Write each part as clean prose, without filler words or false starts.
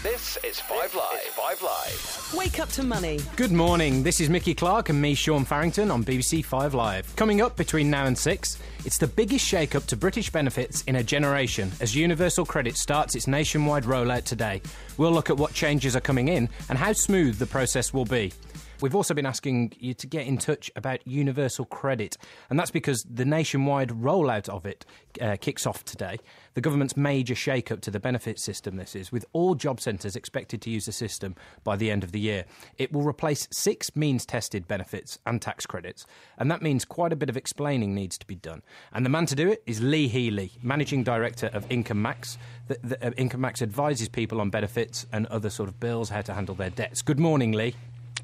This is 5 Live. 5 Live. Wake up to money. Good morning, this is Mickey Clark and me, Sean Farrington, on BBC 5 Live. Coming up between now and 6, it's the biggest shake-up to British benefits in a generation as Universal Credit starts its nationwide rollout today. We'll look at what changes are coming in and how smooth the process will be. We've also been asking you to get in touch about Universal Credit, and that's because the nationwide rollout of it kicks off today. The government's major shake-up to the benefit system, this is, with all job centres expected to use the system by the end of the year. It will replace 6 means-tested benefits and tax credits, and that means quite a bit of explaining needs to be done. And the man to do it is Lee Healey, Managing Director of IncomeMAX. IncomeMAX advises people on benefits and other sort of bills, how to handle their debts. Good morning, Lee.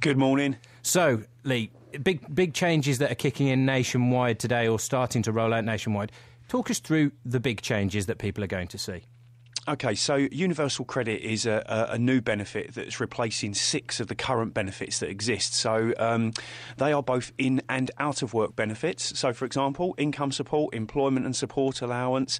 Good morning. So, Lee, big changes that are kicking in nationwide today or starting to roll out nationwide. Talk us through the big changes that people are going to see. OK, so Universal Credit is a new benefit that's replacing 6 of the current benefits that exist. So they are both in and out of work benefits. So, for example, income support, employment and support allowance,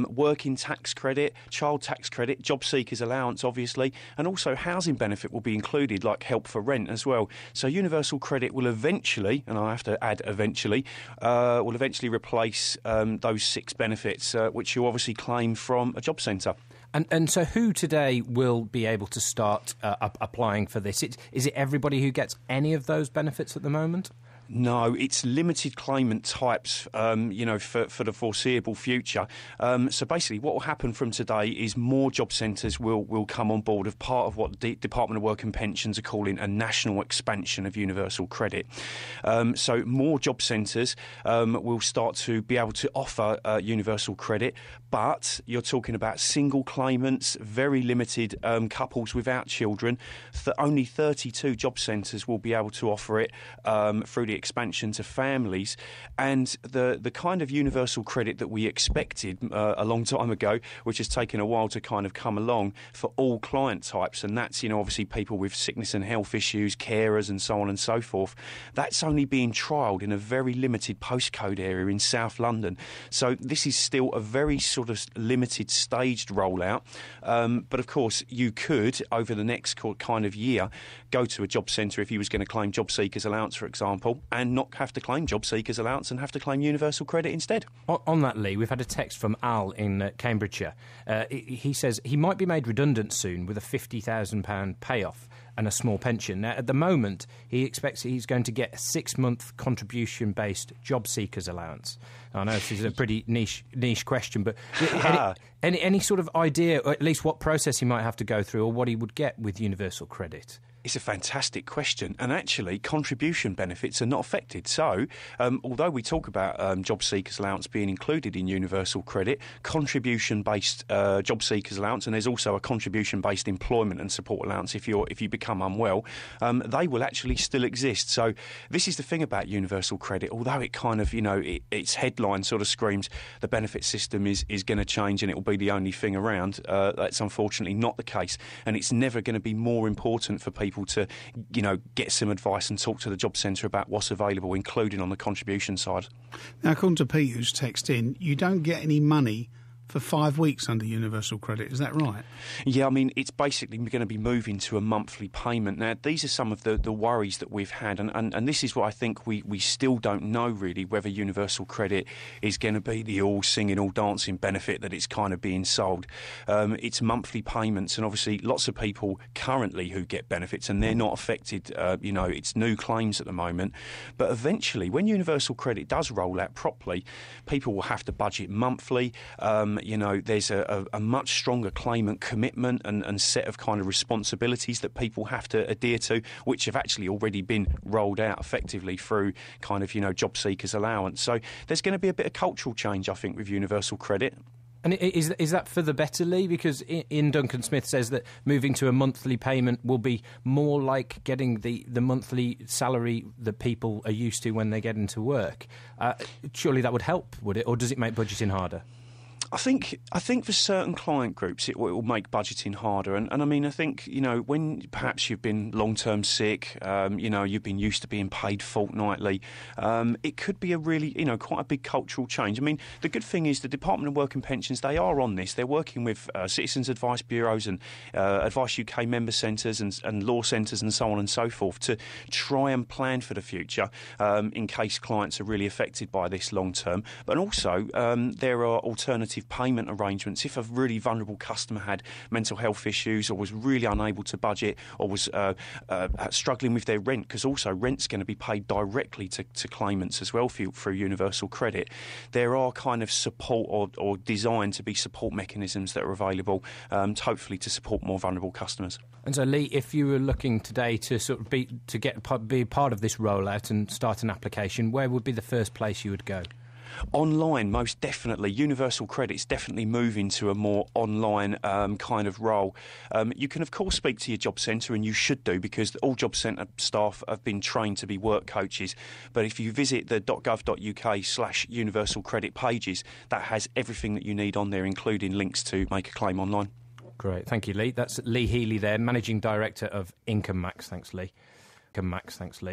working tax credit, child tax credit, Jobseeker's allowance, obviously, and also housing benefit will be included, like help for rent as well. So Universal Credit will eventually, and I have to add eventually, will eventually replace those 6 benefits, which you obviously claim from a job centre. And so who today will be able to start applying for this? Is it everybody who gets any of those benefits at the moment? No, it's limited claimant types, for the foreseeable future. So basically what will happen from today is more job centres will come on board as part of what the Department of Work and Pensions are calling a national expansion of Universal Credit. So more job centres will start to be able to offer Universal Credit, but you're talking about single claimants, very limited couples without children. Only 32 job centres will be able to offer it through the expansion to families, and the kind of Universal Credit that we expected a long time ago, which has taken a while to kind of come along for all client types, and that's obviously people with sickness and health issues, carers and so on and so forth. That's only being trialled in a very limited postcode area in South London, so this is still a very sort of limited staged rollout, but of course you could over the next kind of year go to a job centre if you was going to claim Jobseeker's allowance, for example, and not have to claim Jobseeker's allowance and have to claim Universal Credit instead. On that, Lee, we've had a text from Al in Cambridgeshire. He says he might be made redundant soon with a £50,000 payoff and a small pension. Now, at the moment, he expects he's going to get a 6-month contribution-based Jobseeker's allowance. I know this is a pretty niche question, but any sort of idea, or at least what process he might have to go through or what he would get with Universal Credit? It's a fantastic question, and actually contribution benefits are not affected. So although we talk about Jobseeker's allowance being included in Universal Credit, contribution-based Jobseeker's allowance, and there's also a contribution-based employment and support allowance if you become unwell, they will actually still exist. So this is the thing about Universal Credit. Although it kind of, its headline sort of screams the benefit system is going to change and it will be the only thing around, that's unfortunately not the case, and it's never going to be more important for people to, get some advice and talk to the job centre about what's available, including on the contribution side. Now, according to Pete, who's texted in, you don't get any money for 5 weeks under Universal Credit. Is that right? Yeah, I mean, it's basically going to be moving to a monthly payment. Now, these are some of the worries that we've had, and this is what I think we still don't know, really, whether Universal Credit is going to be the all-singing, all-dancing benefit that it's kind of being sold. It's monthly payments, and obviously lots of people currently who get benefits, and they're not affected. It's new claims at the moment. But eventually, when Universal Credit does roll out properly, people will have to budget monthly. There's a much stronger claimant commitment and set of kind of responsibilities that people have to adhere to, which have actually already been rolled out effectively through kind of, Jobseeker's allowance. So there's going to be a bit of cultural change, I think, with Universal Credit. And is that for the better, Lee? Because Ian Duncan Smith says that moving to a monthly payment will be more like getting the monthly salary that people are used to when they get into work. Surely that would help, would it? Or does it make budgeting harder? I think for certain client groups it will make budgeting harder, and I mean I think when perhaps you've been long-term sick, you've been used to being paid fortnightly, it could be a really quite a big cultural change. I mean the good thing is the Department of Work and Pensions, they are on this. They're working with citizens advice bureaus and Advice UK member centres and law centres and so on and so forth to try and plan for the future in case clients are really affected by this long term. But also there are alternative payment arrangements. If a really vulnerable customer had mental health issues or was really unable to budget or was struggling with their rent, because also rent's going to be paid directly to claimants as well through universal credit, there are kind of support or designed to be support mechanisms that are available hopefully to support more vulnerable customers. And so, Lee, if you were looking today to sort of be part of this rollout and start an application, where would be the first place you would go? Online, most definitely. Universal credit's definitely moving to a more online kind of role. You can, of course, speak to your job centre, and you should do, because all job centre staff have been trained to be work coaches. But if you visit the .gov.uk/universal credit pages, that has everything that you need on there, including links to make a claim online. Great. Thank you, Lee. That's Lee Healey there, Managing Director of IncomeMAX. Thanks, Lee. IncomeMAX. Thanks, Lee.